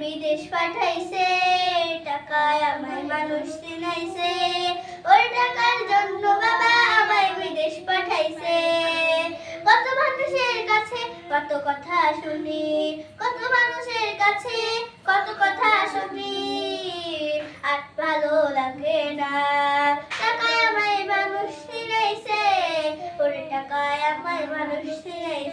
বিদেশ পাঠাইছে, টাকায় আমায় মানুষ চিনাইছে, ওই টাকার জন্য বাবা আমায় বিদেশ পাঠাইছে। কত মানুষের কাছে কত কথা শুনি, কত মানুষের কাছে কত কথা শুনি, আর ভালো লাগে না। টাকায় আমায় মানুষ চিনাইছে, ওরে টাকায় আমায় মানুষ চিনাইছে।